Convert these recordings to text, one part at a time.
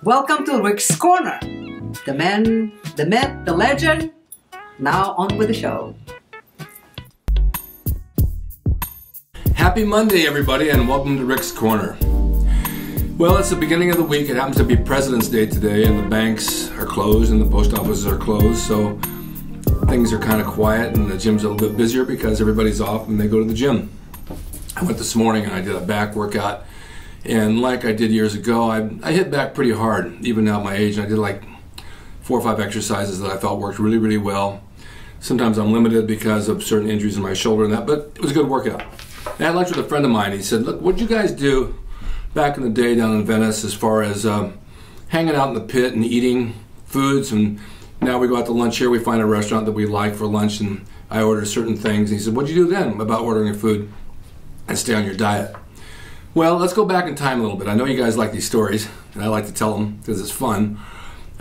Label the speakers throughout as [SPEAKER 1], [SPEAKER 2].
[SPEAKER 1] Welcome to Rick's Corner. The man, the myth, the legend. Now on with the show.
[SPEAKER 2] Happy Monday, everybody, and welcome to Rick's Corner. Well, it's the beginning of the week. It happens to be President's Day today, and the banks are closed and the post offices are closed, so things are kind of quiet, and the gym's a little bit busier because everybody's off and they go to the gym. I went this morning and I did a back workout, and like I did years ago, I hit back pretty hard, even now at my age, and I did like 4 or 5 exercises that I felt worked really, really well. Sometimes I'm limited because of certain injuries in my shoulder and that, but it was a good workout. I had lunch with a friend of mine. He said, look, what'd you guys do back in the day down in Venice as far as hanging out in the pit and eating foods? And now we go out to lunch here, we find a restaurant that we like for lunch, and I order certain things. And he said, what'd you do then about ordering your food and stay on your diet? Well, let's go back in time a little bit. I know you guys like these stories, and I like to tell them because it's fun.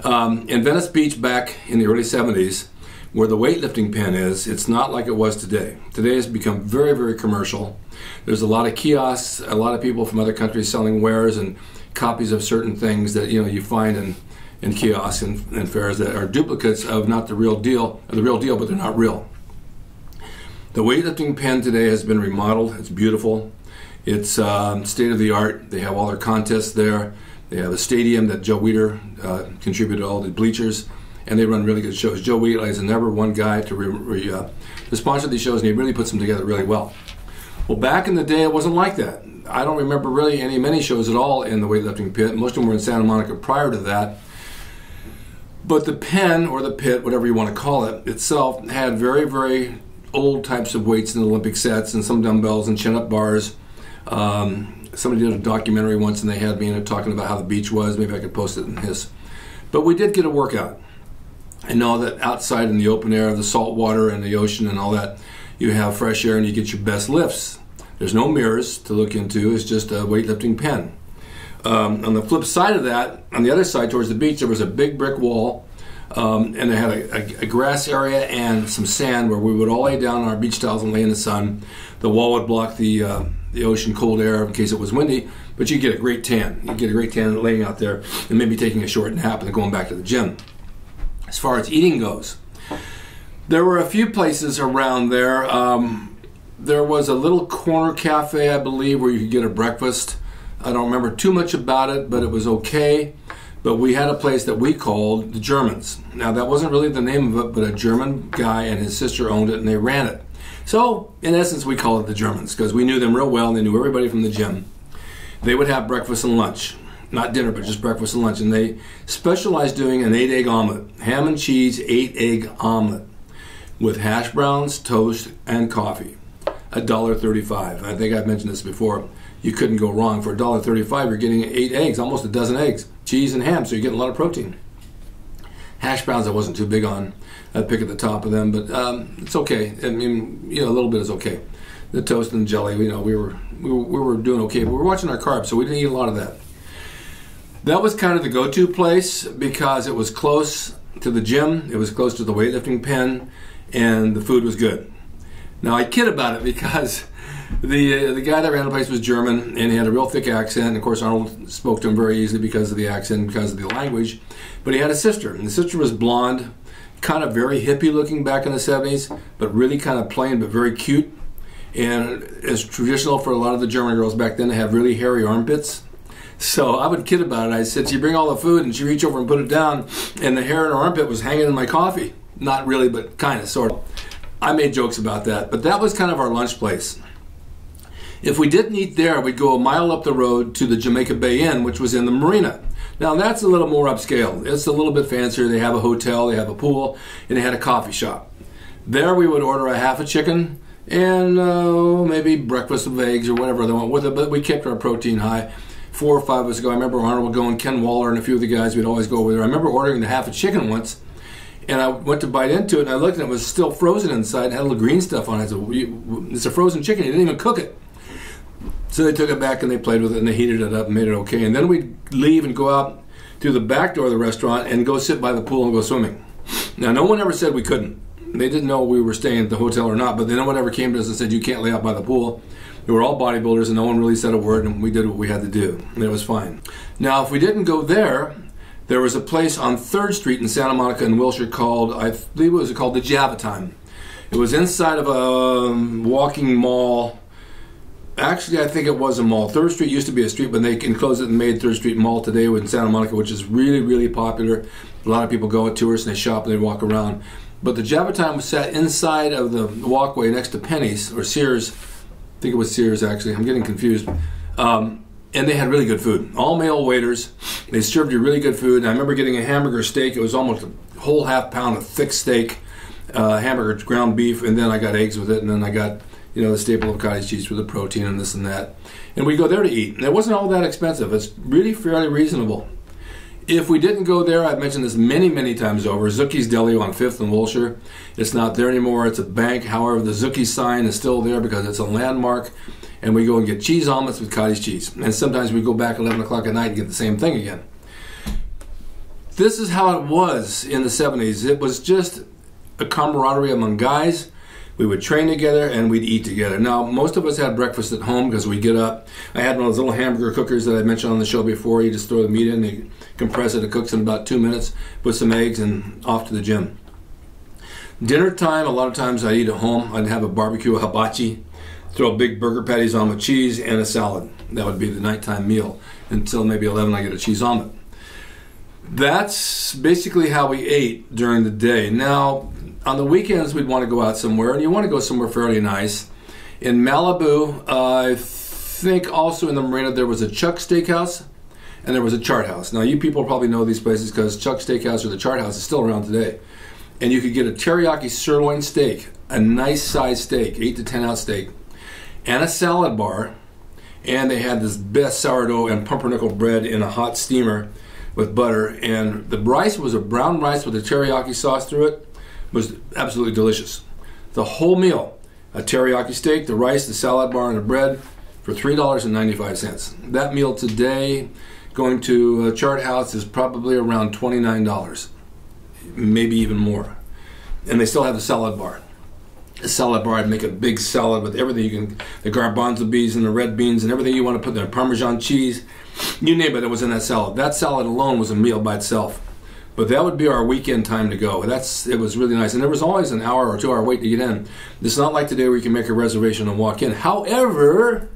[SPEAKER 2] In Venice Beach back in the early 70s, where the weightlifting pen is, it's not like it was today. Today has become very, very commercial. There's a lot of kiosks, a lot of people from other countries selling wares and copies of certain things that you find in kiosks and fairs that are duplicates of not the real deal, but they're not real. The weightlifting pen today has been remodeled. It's beautiful. It's state of the art. They have all their contests there. They have a stadium that Joe Weider contributed all the bleachers, and they run really good shows. Joe Weider is the number one guy to sponsor these shows, and he really puts them together really well. Well, back in the day, it wasn't like that. I don't remember really many shows at all in the weightlifting pit. Most of them were in Santa Monica prior to that. But the pen, or the pit, whatever you want to call it, itself had very, very old types of weights in the Olympic sets, and some dumbbells and chin-up bars. Somebody did a documentary once, and they had me in it talking about how the beach was. Maybe I could post it in his. But we did get a workout. I know that outside in the open air, the salt water and the ocean and all that, you have fresh air and you get your best lifts. There's no mirrors to look into. It's just a weightlifting pen. On the flip side of that, on the other side towards the beach, there was a big brick wall, and they had a grass area and some sand where we would all lay down on our beach towels and lay in the sun. The wall would block the ocean cold air in case it was windy, but you get a great tan. You get a great tan laying out there and maybe taking a short nap and then going back to the gym. As far as eating goes, there were a few places around there. There was a little corner cafe, I believe, where you could get a breakfast. I don't remember too much about it, but it was okay. But we had a place that we called the Germans. Now, that wasn't really the name of it, but a German guy and his sister owned it, and they ran it. So, in essence, we called it the Germans because we knew them real well, and they knew everybody from the gym. They would have breakfast and lunch. Not dinner, but just breakfast and lunch. And they specialized doing an 8-egg omelet. Ham and cheese 8-egg omelet with hash browns, toast, and coffee. $1.35. I think I've mentioned this before. You couldn't go wrong. For $1.35, you're getting 8 eggs, almost a dozen eggs. Cheese and ham, so you're getting a lot of protein. Hash browns I wasn't too big on. I'd pick at the top of them, but it's okay. I mean, a little bit is okay. The toast and jelly, we were doing okay, but we were watching our carbs, so we didn't eat a lot of that. That was kind of the go-to place because it was close to the gym, it was close to the weightlifting pen, and the food was good. Now, I kid about it because the guy that ran the place was German, and he had a real thick accent. And of course, Arnold spoke to him very easily because of the accent, because of the language. But he had a sister, and the sister was blonde, kind of very hippie-looking back in the 70s, but really kind of plain but very cute. And it's traditional for a lot of the German girls back then to have really hairy armpits. So I would kid about it. I said, she'd bring all the food, and she'd reach over and put it down, and the hair in her armpit was hanging in my coffee. Not really, but kind of, sort of. I made jokes about that, but that was kind of our lunch place. If we didn't eat there, we'd go a mile up the road to the Jamaica Bay Inn, which was in the marina. Now, that's a little more upscale. It's a little bit fancier. They have a hotel, they have a pool, and they had a coffee shop. There we would order a half a chicken and maybe breakfast with eggs or whatever they want with it, but we kept our protein high. 4 or 5 of us ago, I remember Arnold would go, and Ken Waller and a few of the guys, we'd always go over there. I remember ordering the half a chicken once, and I went to bite into it, and I looked, and it was still frozen inside. It had a little green stuff on it. I said, it's a frozen chicken. You didn't even cook it. So they took it back, and they played with it, and they heated it up and made it okay. And then we'd leave and go out through the back door of the restaurant and go sit by the pool and go swimming. Now, no one ever said we couldn't. They didn't know we were staying at the hotel or not, but no one ever came to us and said, you can't lay out by the pool. We were all bodybuilders, and no one really said a word, and we did what we had to do, and it was fine. Now, if we didn't go there, there was a place on 3rd Street in Santa Monica in Wilshire called, I believe it was called the Java Time. It was inside of a walking mall. Actually, I think it was a mall. 3rd Street used to be a street, but they enclosed it and made 3rd Street Mall today in Santa Monica, which is really, really popular. A lot of people go with tourists and they shop and they walk around. But the Java Time was sat inside of the walkway next to Penny's or Sears. I think it was Sears, actually. I'm getting confused. And they had really good food. All male waiters. They served you really good food. And I remember getting a hamburger steak. It was almost a whole half pound of thick steak, hamburger, ground beef, and then I got eggs with it, and then I got, you know, the staple of cottage cheese for the protein and this and that. And we go there to eat. And it wasn't all that expensive. It's really fairly reasonable. If we didn't go there, I've mentioned this many, many times over, Sookies Deli on 5th and Wilshire. It's not there anymore. It's a bank. However, the Sookies sign is still there because it's a landmark. And we go and get cheese omelets with cottage cheese. And sometimes we go back at 11 o'clock at night and get the same thing again. This is how it was in the 70s. It was just a camaraderie among guys. We would train together and we'd eat together. Now, most of us had breakfast at home because we get up. I had one of those little hamburger cookers that I mentioned on the show before. You just throw the meat in, you compress it, it cooks in about 2 minutes, put some eggs, and off to the gym. Dinner time, a lot of times I'd eat at home. I'd have a barbecue, a hibachi, throw big burger patties on with cheese and a salad. That would be the nighttime meal. Until maybe 11, I get a cheese omelet. That's basically how we ate during the day. Now, on the weekends, we'd want to go out somewhere, and you want to go somewhere fairly nice. In Malibu, I think also in the marina, there was a Chuck Steakhouse, and there was a Chart House. Now, you people probably know these places because Chuck Steakhouse or the Chart House is still around today. And you could get a teriyaki sirloin steak, a nice size steak, 8 to 10 ounce steak, and a salad bar. And they had this best sourdough and pumpernickel bread in a hot steamer with butter. And the rice was a brown rice with a teriyaki sauce through it. Was absolutely delicious. The whole meal, a teriyaki steak, the rice, the salad bar, and the bread for $3.95. That meal today, going to a Chart House, is probably around $29, maybe even more. And they still have the salad bar. A salad bar, I'd make a big salad with everything you can, the garbanzo beans and the red beans and everything you want to put there, Parmesan cheese, you name it, it was in that salad. That salad alone was a meal by itself. But that would be our weekend time to go. It was really nice. And there was always an hour or 2 hour wait to get in. It's not like today where you can make a reservation and walk in. However,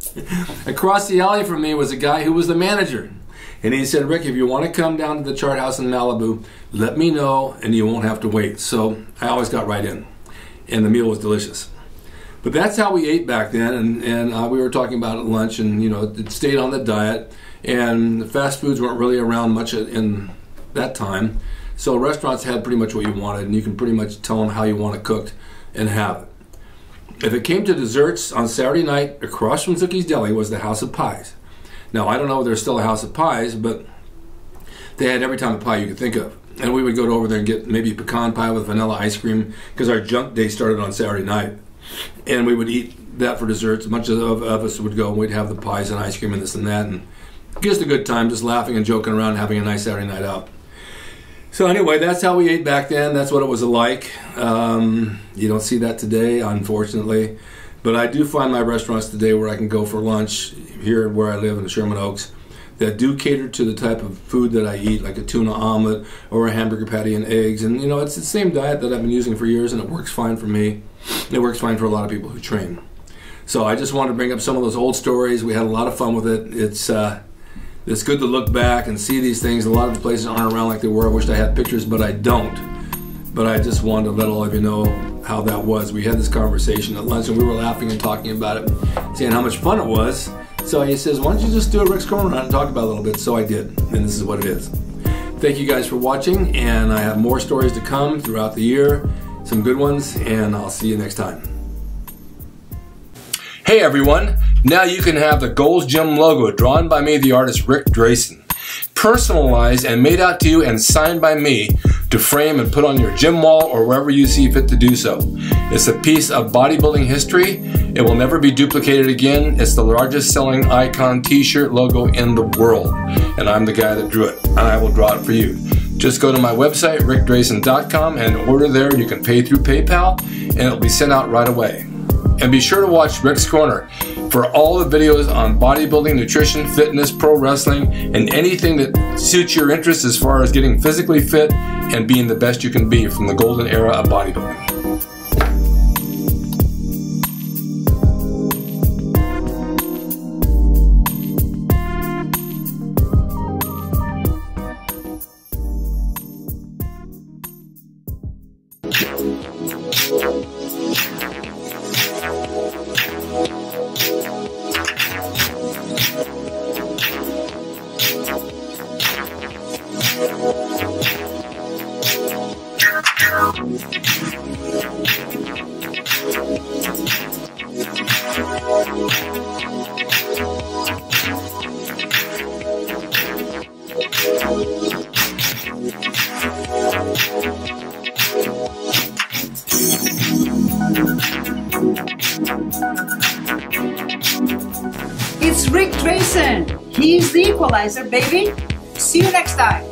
[SPEAKER 2] across the alley from me was a guy who was the manager. And he said, Rick, if you want to come down to the Chart House in Malibu, let me know and you won't have to wait. So I always got right in. And the meal was delicious. But that's how we ate back then. And we were talking about at lunch, and you know, it stayed on the diet. And the fast foods weren't really around much in that time. So restaurants had pretty much what you wanted, and you can pretty much tell them how you want it cooked and have it. If it came to desserts, on Saturday night, across from Sookies Deli was the House of Pies. Now, I don't know if there's still a House of Pies, but they had every type of pie you could think of. And we would go over there and get maybe pecan pie with vanilla ice cream, because our junk day started on Saturday night. And we would eat that for desserts. Much of us would go and we'd have the pies and ice cream and this and that. And just a good time, just laughing and joking around, having a nice Saturday night out. So anyway, that's how we ate back then. That's what it was like. You don't see that today, unfortunately. But I do find my restaurants today where I can go for lunch here where I live in the Sherman Oaks that do cater to the type of food that I eat, like a tuna omelet or a hamburger patty and eggs. And you know, it's the same diet that I've been using for years, and it works fine for me. It works fine for a lot of people who train. So I just wanted to bring up some of those old stories. We had a lot of fun with it. It's good to look back and see these things. A lot of the places aren't around like they were. I wished I had pictures, but I don't. But I just wanted to let all of you know how that was. We had this conversation at lunch, and we were laughing and talking about it, saying how much fun it was. So he says, why don't you just do a Rick's Corner and talk about it a little bit? So I did, and this is what it is. Thank you guys for watching, and I have more stories to come throughout the year, some good ones, and I'll see you next time. Hey everyone, now you can have the Gold's Gym logo drawn by me, the artist Rick Drasin, personalized and made out to you and signed by me to frame and put on your gym wall or wherever you see fit to do so. It's a piece of bodybuilding history. It will never be duplicated again. It's the largest selling icon t-shirt logo in the world, and I'm the guy that drew it, and I will draw it for you. Just go to my website, rickdrasin.com, and order there. You can pay through PayPal, and it'll be sent out right away. And be sure to watch Rick's Corner for all the videos on bodybuilding, nutrition, fitness, pro wrestling, and anything that suits your interests as far as getting physically fit and being the best you can be from the golden era of bodybuilding.
[SPEAKER 1] It's Rick Drasin. He's the equalizer, baby. See you next time.